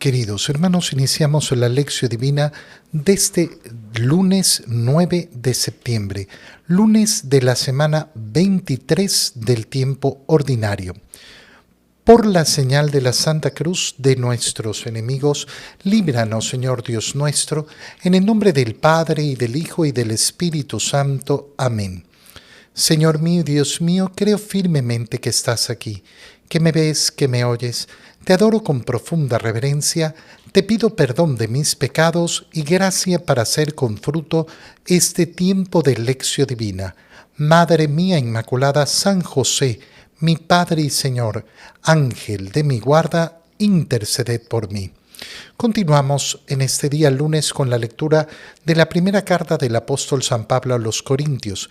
Queridos hermanos, iniciamos la Lección Divina de este lunes 9 de septiembre, lunes de la semana 23 del tiempo ordinario. Por la señal de la Santa Cruz de nuestros enemigos, líbranos, Señor Dios nuestro, en el nombre del Padre, y del Hijo, y del Espíritu Santo. Amén. Señor mío y Dios mío, creo firmemente que estás aquí, que me ves, que me oyes. Te adoro con profunda reverencia, te pido perdón de mis pecados y gracia para hacer con fruto este tiempo de Lección Divina. Madre mía Inmaculada, San José, mi Padre y Señor, Ángel de mi guarda, interceded por mí. Continuamos en este día lunes con la lectura de la primera carta del apóstol San Pablo a los Corintios.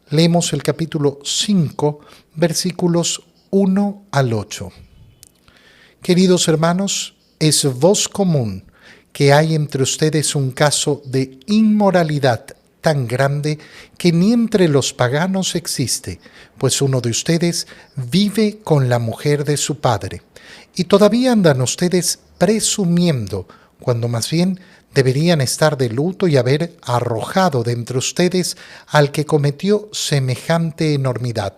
Leemos el capítulo 5, versículos 1 al 8. Queridos hermanos, es voz común que hay entre ustedes un caso de inmoralidad tan grande que ni entre los paganos existe, pues uno de ustedes vive con la mujer de su padre. Y todavía andan ustedes presumiendo, cuando más bien deberían estar de luto y haber arrojado de entre ustedes al que cometió semejante enormidad.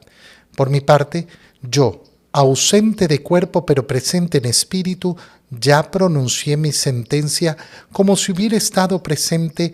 Por mi parte, yo, ausente de cuerpo pero presente en espíritu, ya pronuncié mi sentencia como si hubiera estado presente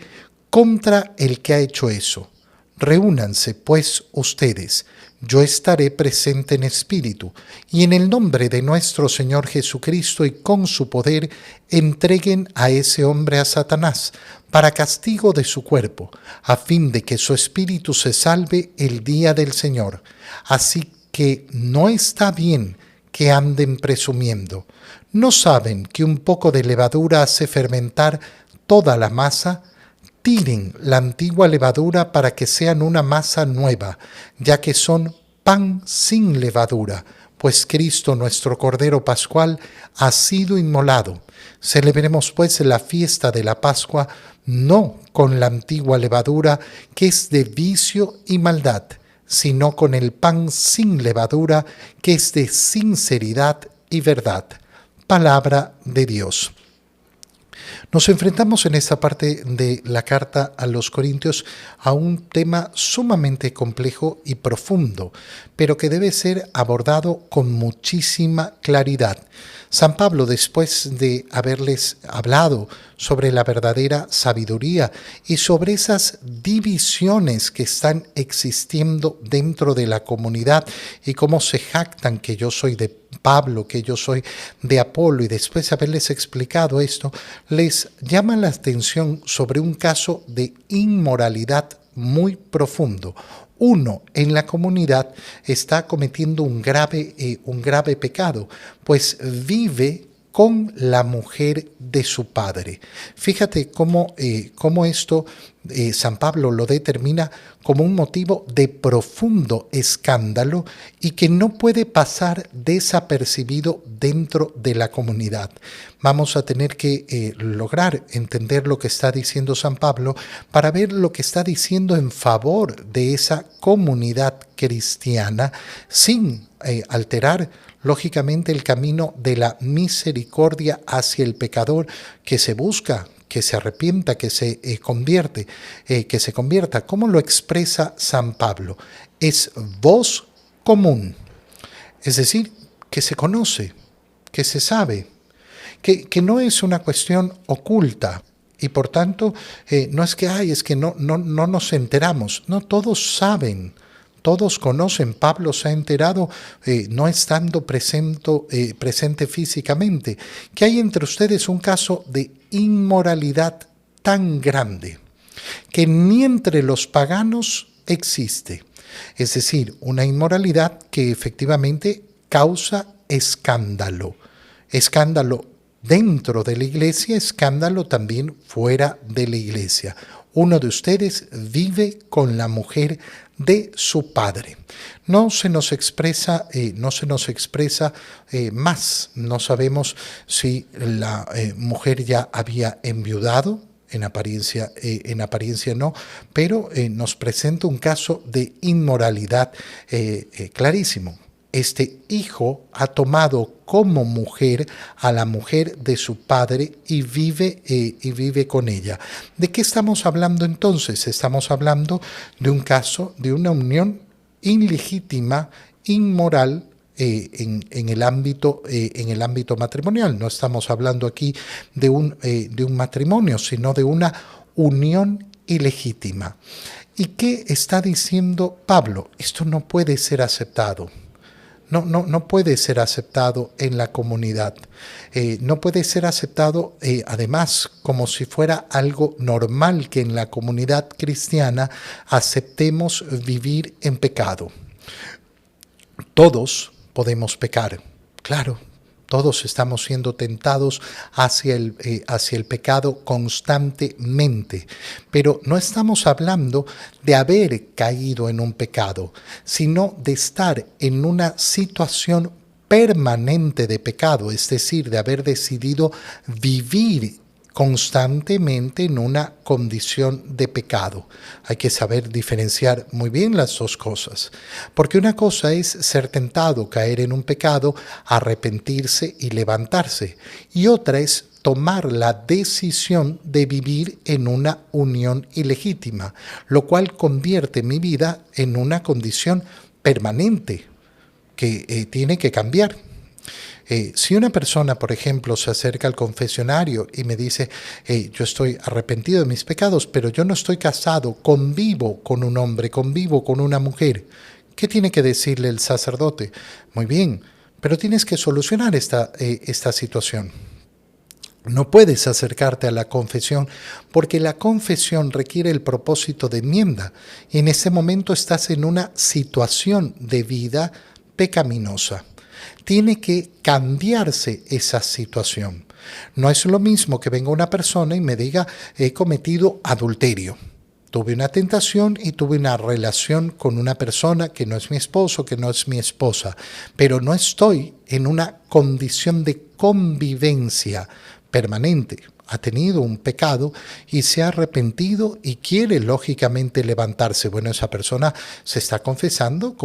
contra el que ha hecho eso. Reúnanse, pues, ustedes, yo estaré presente en espíritu, y en el nombre de nuestro Señor Jesucristo y con su poder, entreguen a ese hombre a Satanás, para castigo de su cuerpo, a fin de que su espíritu se salve el día del Señor. Así que no está bien que anden presumiendo. ¿No saben que un poco de levadura hace fermentar toda la masa? Tiren la antigua levadura para que sean una masa nueva, ya que son pan sin levadura, pues Cristo nuestro Cordero Pascual ha sido inmolado. Celebremos pues la fiesta de la Pascua no con la antigua levadura, que es de vicio y maldad, sino con el pan sin levadura, que es de sinceridad y verdad. Palabra de Dios. Nos enfrentamos en esta parte de la carta a los Corintios a un tema sumamente complejo y profundo, pero que debe ser abordado con muchísima claridad. San Pablo, después de haberles hablado sobre la verdadera sabiduría y sobre esas divisiones que están existiendo dentro de la comunidad y cómo se jactan que yo soy de Pablo, que yo soy de Apolo, y después de haberles explicado esto, les llama la atención sobre un caso de inmoralidad muy profundo. Uno en la comunidad está cometiendo un grave pecado, pues vive con la mujer de su padre. Fíjate cómo esto San Pablo lo determina como un motivo de profundo escándalo y que no puede pasar desapercibido dentro de la comunidad. Vamos a tener que lograr entender lo que está diciendo San Pablo para ver lo que está diciendo en favor de esa comunidad cristiana sin alterar lógicamente el camino de la misericordia hacia el pecador que se busca, que se arrepienta, que se convierta. ¿Cómo lo expresa San Pablo? Es voz común, es decir, que se conoce, que se sabe, que no es una cuestión oculta. Y por tanto, no es que no nos enteramos. No, todos saben, todos conocen. Pablo se ha enterado, no estando presente físicamente, que hay entre ustedes un caso de inmoralidad tan grande que ni entre los paganos existe. Es decir, una inmoralidad que efectivamente causa escándalo. Escándalo dentro de la iglesia, escándalo también fuera de la iglesia. Uno de ustedes vive con la mujer de su padre. No se nos expresa más. No sabemos si la mujer ya había enviudado. En apariencia no, pero nos presenta un caso de inmoralidad clarísimo. Este hijo ha tomado como mujer a la mujer de su padre y vive con ella. ¿De qué estamos hablando entonces? Estamos hablando de un caso de una unión ilegítima, inmoral, en el ámbito matrimonial. No estamos hablando aquí de un matrimonio, sino de una unión ilegítima. ¿Y qué está diciendo Pablo? Esto no puede ser aceptado. No puede ser aceptado en la comunidad. No puede ser aceptado, además, como si fuera algo normal que en la comunidad cristiana aceptemos vivir en pecado. Todos podemos pecar, claro. Todos estamos siendo tentados hacia el pecado constantemente, pero no estamos hablando de haber caído en un pecado, sino de estar en una situación permanente de pecado, es decir, de haber decidido vivir constantemente en una condición de pecado. Hay que saber diferenciar muy bien las dos cosas, porque una cosa es ser tentado, caer en un pecado, arrepentirse y levantarse, y otra es tomar la decisión de vivir en una unión ilegítima, lo cual convierte mi vida en una condición permanente que tiene que cambiar. Si una persona, por ejemplo, se acerca al confesionario y me dice, yo estoy arrepentido de mis pecados, pero yo no estoy casado, convivo con un hombre, convivo con una mujer, ¿qué tiene que decirle el sacerdote? Muy bien, pero tienes que solucionar esta situación. No puedes acercarte a la confesión porque la confesión requiere el propósito de enmienda y en ese momento estás en una situación de vida pecaminosa. Tiene que cambiarse esa situación. No es lo mismo que venga una persona y me diga, he cometido adulterio. Tuve una tentación y tuve una relación con una persona que no es mi esposo, que no es mi esposa, pero no estoy en una condición de convivencia permanente. Ha tenido un pecado y se ha arrepentido y quiere lógicamente levantarse. Bueno, esa persona se está confesando,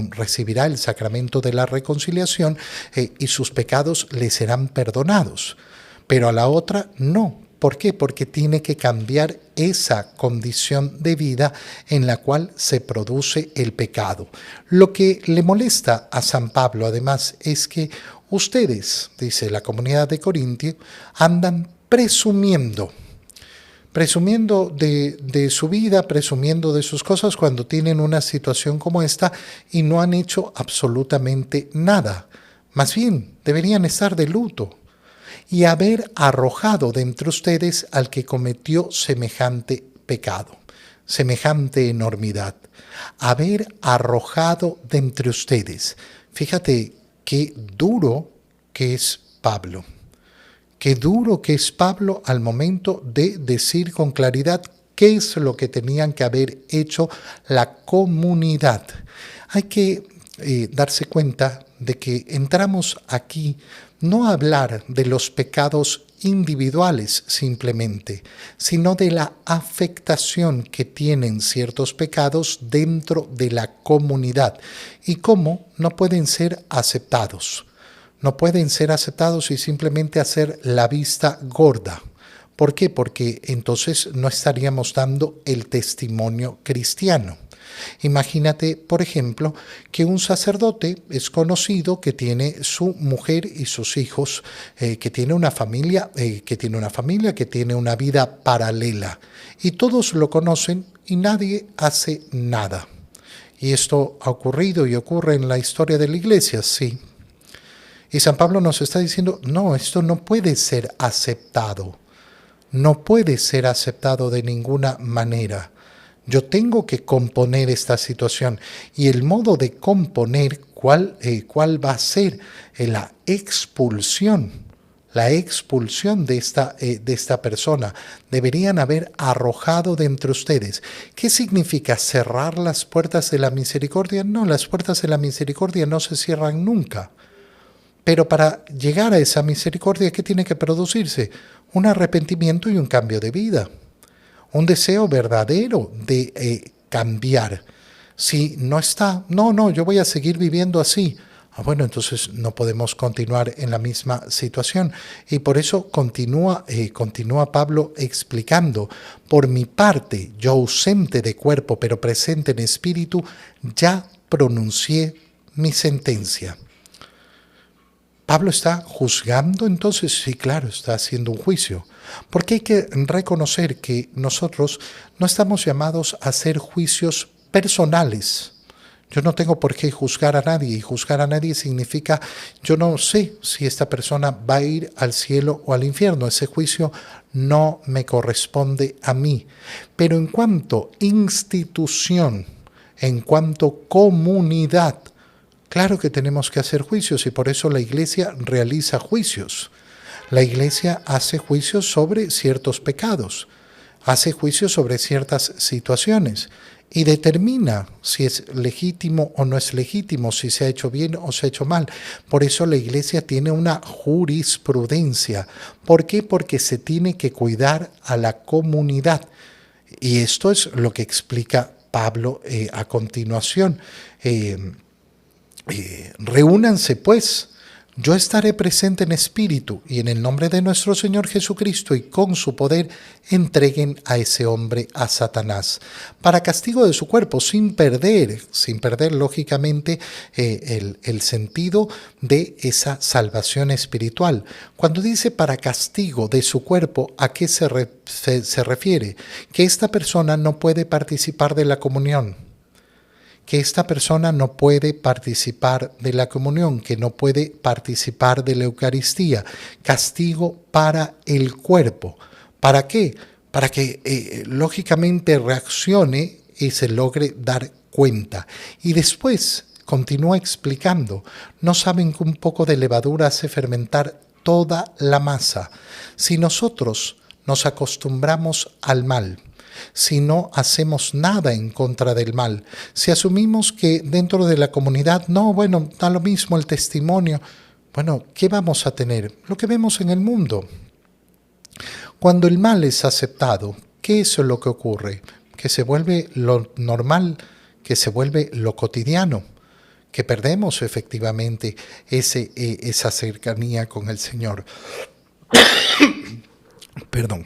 recibirá el sacramento de la reconciliación y sus pecados le serán perdonados. Pero a la otra no. ¿Por qué? Porque tiene que cambiar esa condición de vida en la cual se produce el pecado. Lo que le molesta a San Pablo, además, es que ustedes, dice la comunidad de Corintio, andan presumiendo de su vida, presumiendo de sus cosas cuando tienen una situación como esta y no han hecho absolutamente nada. Más bien, deberían estar de luto y haber arrojado de entre ustedes al que cometió semejante pecado, semejante enormidad. Haber arrojado de entre ustedes. Fíjate qué duro que es Pablo. Qué duro que es Pablo al momento de decir con claridad qué es lo que tenían que haber hecho la comunidad. Hay que darse cuenta de que entramos aquí no a hablar de los pecados individuales simplemente, sino de la afectación que tienen ciertos pecados dentro de la comunidad y cómo no pueden ser aceptados. No pueden ser aceptados y simplemente hacer la vista gorda. ¿Por qué? Porque entonces no estaríamos dando el testimonio cristiano. Imagínate, por ejemplo, que un sacerdote es conocido que tiene su mujer y sus hijos, que tiene una familia, que tiene una vida paralela. Y todos lo conocen y nadie hace nada. Y esto ha ocurrido y ocurre en la historia de la iglesia, sí. Y San Pablo nos está diciendo, no, esto no puede ser aceptado. No puede ser aceptado de ninguna manera. Yo tengo que componer esta situación y el modo de componer, ¿cuál va a ser? La expulsión de esta persona. Deberían haber arrojado de entre ustedes. ¿Qué significa cerrar las puertas de la misericordia? No, las puertas de la misericordia no se cierran nunca. Pero para llegar a esa misericordia, ¿qué tiene que producirse? Un arrepentimiento y un cambio de vida. Un deseo verdadero de cambiar. Si no está, no, yo voy a seguir viviendo así. Bueno, entonces no podemos continuar en la misma situación. Y por eso continúa Pablo explicando, por mi parte, yo ausente de cuerpo, pero presente en espíritu, ya pronuncié mi sentencia. Pablo está juzgando, entonces sí, claro, está haciendo un juicio. Porque hay que reconocer que nosotros no estamos llamados a hacer juicios personales. Yo no tengo por qué juzgar a nadie, y juzgar a nadie significa, yo no sé si esta persona va a ir al cielo o al infierno. Ese juicio no me corresponde a mí. Pero en cuanto institución, en cuanto comunidad, claro que tenemos que hacer juicios y por eso la Iglesia realiza juicios. La Iglesia hace juicios sobre ciertos pecados, hace juicios sobre ciertas situaciones y determina si es legítimo o no es legítimo, si se ha hecho bien o se ha hecho mal. Por eso la Iglesia tiene una jurisprudencia. ¿Por qué? Porque se tiene que cuidar a la comunidad. Y esto es lo que explica Pablo a continuación. Reúnanse pues, yo estaré presente en espíritu y en el nombre de nuestro Señor Jesucristo y con su poder entreguen a ese hombre a Satanás para castigo de su cuerpo sin perder lógicamente el sentido de esa salvación espiritual. Cuando dice para castigo de su cuerpo, ¿a qué se refiere? Que esta persona no puede participar de la comunión, que esta persona no puede participar de la comunión, que no puede participar de la Eucaristía. Castigo para el cuerpo. ¿Para qué? Para que lógicamente reaccione y se logre dar cuenta. Y después continúa explicando, no saben que un poco de levadura hace fermentar toda la masa. Si nosotros nos acostumbramos al mal, si no hacemos nada en contra del mal, si asumimos que dentro de la comunidad, da lo mismo el testimonio, ¿qué vamos a tener? Lo que vemos en el mundo. Cuando el mal es aceptado, ¿qué es lo que ocurre? Que se vuelve lo normal, que se vuelve lo cotidiano, que perdemos efectivamente esa cercanía con el Señor. Perdón.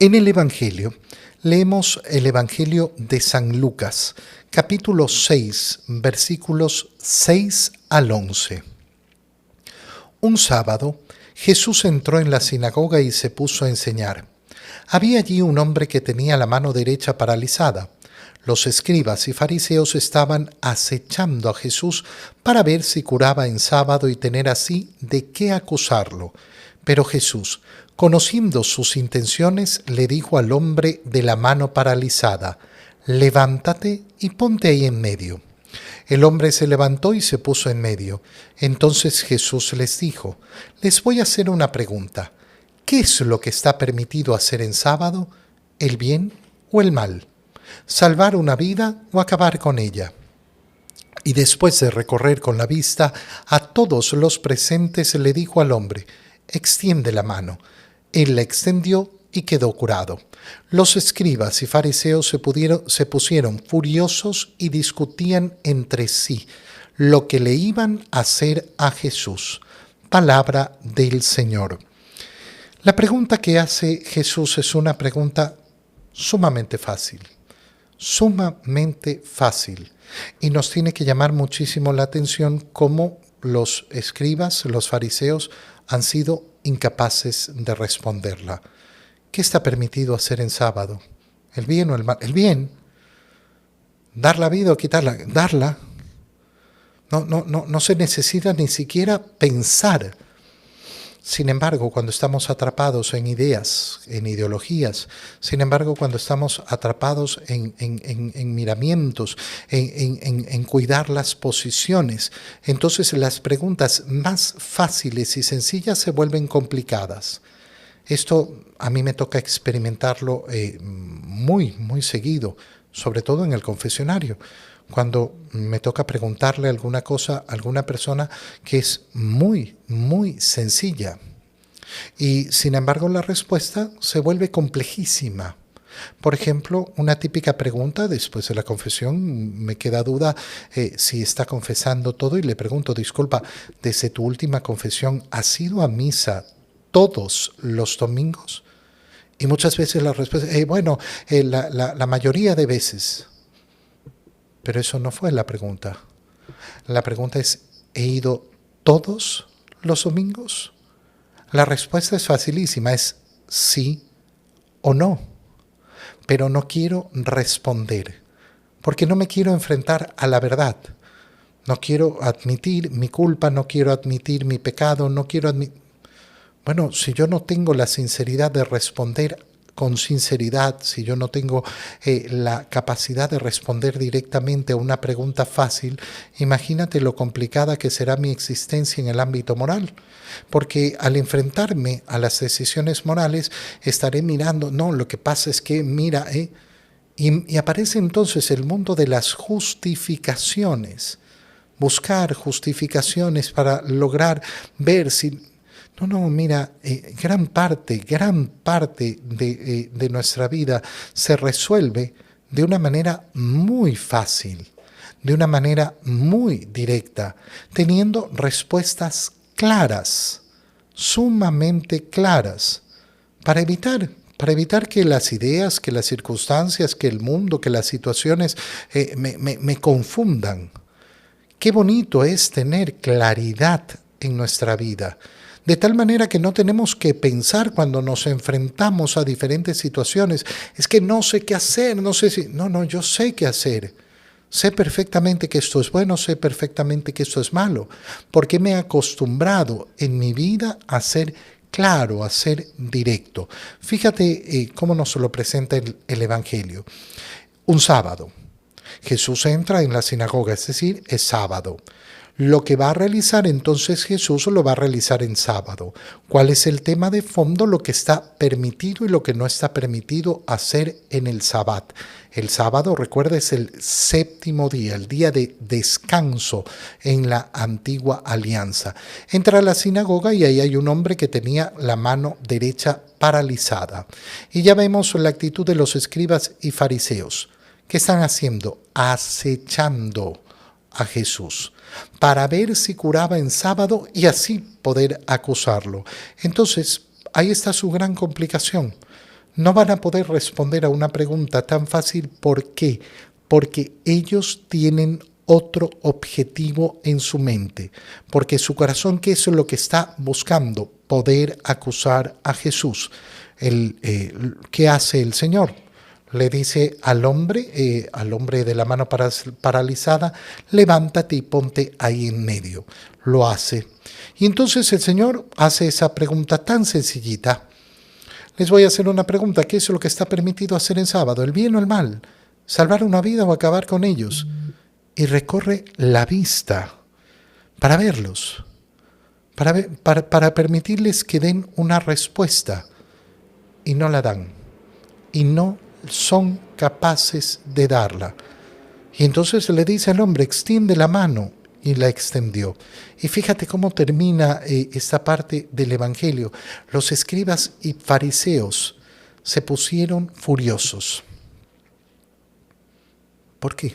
En el Evangelio, leemos el Evangelio de San Lucas, capítulo 6, versículos 6 al 11. Un sábado, Jesús entró en la sinagoga y se puso a enseñar. Había allí un hombre que tenía la mano derecha paralizada. Los escribas y fariseos estaban acechando a Jesús para ver si curaba en sábado y tener así de qué acusarlo. Pero Jesús, conociendo sus intenciones, le dijo al hombre de la mano paralizada, levántate y ponte ahí en medio. El hombre se levantó y se puso en medio. Entonces Jesús les dijo, les voy a hacer una pregunta. ¿Qué es lo que está permitido hacer en sábado? ¿El bien o el mal? ¿Salvar una vida o acabar con ella? Y después de recorrer con la vista a todos los presentes, le dijo al hombre, extiende la mano. Él la extendió y quedó curado. Los escribas y fariseos se pusieron furiosos y discutían entre sí lo que le iban a hacer a Jesús. Palabra del Señor. La pregunta que hace Jesús es una pregunta sumamente fácil. Sumamente fácil. Y nos tiene que llamar muchísimo la atención cómo los escribas, los fariseos, han sido incapaces de responderla. ¿Qué está permitido hacer en sábado? ¿El bien o el mal? El bien. ¿Dar la vida o quitarla? Darla. No se necesita ni siquiera pensar. Sin embargo, cuando estamos atrapados en ideas, en ideologías, sin embargo, cuando estamos atrapados en miramientos, en cuidar las posiciones, entonces las preguntas más fáciles y sencillas se vuelven complicadas. Esto a mí me toca experimentarlo muy seguido, sobre todo en el confesionario, cuando me toca preguntarle alguna cosa a alguna persona que es muy sencilla. Y sin embargo la respuesta se vuelve complejísima. Por ejemplo, una típica pregunta después de la confesión, me queda duda si está confesando todo y le pregunto, disculpa, desde tu última confesión, ¿has ido a misa todos los domingos? Y muchas veces la respuesta es, la mayoría de veces. Pero eso no fue la pregunta. La pregunta es, ¿he ido todos los domingos? La respuesta es facilísima, es sí o no. Pero no quiero responder, porque no me quiero enfrentar a la verdad. No quiero admitir mi culpa, no quiero admitir mi pecado, no quiero admitir... Bueno, si yo no tengo la sinceridad de responder con sinceridad, si yo no tengo la capacidad de responder directamente a una pregunta fácil, imagínate lo complicada que será mi existencia en el ámbito moral. Porque al enfrentarme a las decisiones morales, estaré mirando, no, lo que pasa es que, mira, y aparece entonces el mundo de las justificaciones. Buscar justificaciones para lograr ver si... No, mira, gran parte de nuestra vida se resuelve de una manera muy fácil, de una manera muy directa, teniendo respuestas claras, sumamente claras, para evitar que las ideas, que las circunstancias, que el mundo, que las situaciones me confundan. Qué bonito es tener claridad en nuestra vida. De tal manera que no tenemos que pensar cuando nos enfrentamos a diferentes situaciones. Es que no sé qué hacer, no sé si... No, yo sé qué hacer. Sé perfectamente que esto es bueno, sé perfectamente que esto es malo. Porque me he acostumbrado en mi vida a ser claro, a ser directo. Fíjate cómo nos lo presenta el Evangelio. Un sábado. Jesús entra en la sinagoga, es decir, es sábado. Lo que va a realizar entonces Jesús lo va a realizar en sábado. ¿Cuál es el tema de fondo? Lo que está permitido y lo que no está permitido hacer en el sabbat. El sábado, recuerda, es el séptimo día, el día de descanso en la antigua alianza. Entra a la sinagoga y ahí hay un hombre que tenía la mano derecha paralizada. Y ya vemos la actitud de los escribas y fariseos. ¿Qué están haciendo? Acechando a Jesús para ver si curaba en sábado y así poder acusarlo. Entonces, ahí está su gran complicación. No van a poder responder a una pregunta tan fácil. ¿Por qué? Porque ellos tienen otro objetivo en su mente. Porque su corazón, ¿qué es lo que está buscando? Poder acusar a Jesús. ¿Qué hace el Señor? Le dice al hombre de la mano paralizada, levántate y ponte ahí en medio. Lo hace. Y entonces el Señor hace esa pregunta tan sencillita. Les voy a hacer una pregunta. ¿Qué es lo que está permitido hacer en sábado? ¿El bien o el mal? ¿Salvar una vida o acabar con ellos? Y recorre la vista para verlos, para permitirles que den una respuesta. Y no la dan. Y no son capaces de darla. Y entonces le dice al hombre, extiende la mano, y la extendió. Y fíjate cómo termina esta parte del Evangelio. Los escribas y fariseos se pusieron furiosos. ¿Por qué?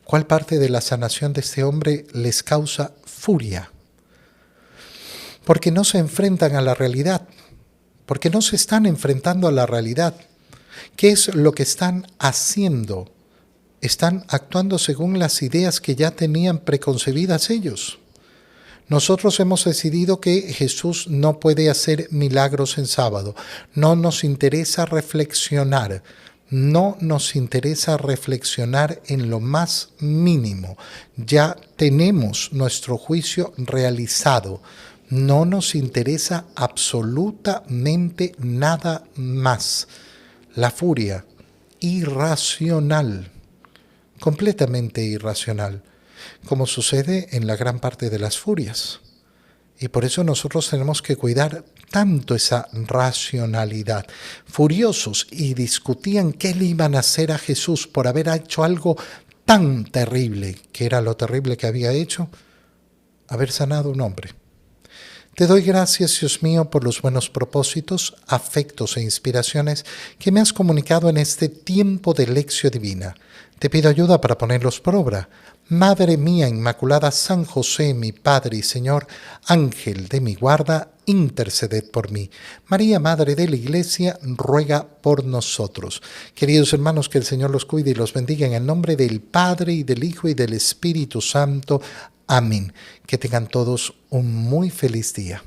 ¿Cuál parte de la sanación de este hombre les causa furia? Porque no se enfrentan a la realidad. Porque no se están enfrentando a la realidad. ¿Qué es lo que están haciendo? Están actuando según las ideas que ya tenían preconcebidas ellos. Nosotros hemos decidido que Jesús no puede hacer milagros en sábado. No nos interesa reflexionar. No nos interesa reflexionar en lo más mínimo. Ya tenemos nuestro juicio realizado. No nos interesa absolutamente nada más. La furia irracional, completamente irracional, como sucede en la gran parte de las furias. Y por eso nosotros tenemos que cuidar tanto esa racionalidad. Furiosos y discutían qué le iban a hacer a Jesús por haber hecho algo tan terrible. ¿Qué era lo terrible que había hecho? Haber sanado a un hombre. Te doy gracias, Dios mío, por los buenos propósitos, afectos e inspiraciones que me has comunicado en este tiempo de lección divina. Te pido ayuda para ponerlos por obra. Madre mía Inmaculada, San José, mi Padre y Señor, Ángel de mi guarda, interceded por mí. María, Madre de la Iglesia, ruega por nosotros. Queridos hermanos, que el Señor los cuide y los bendiga en el nombre del Padre y del Hijo y del Espíritu Santo. Amén. Que tengan todos un muy feliz día.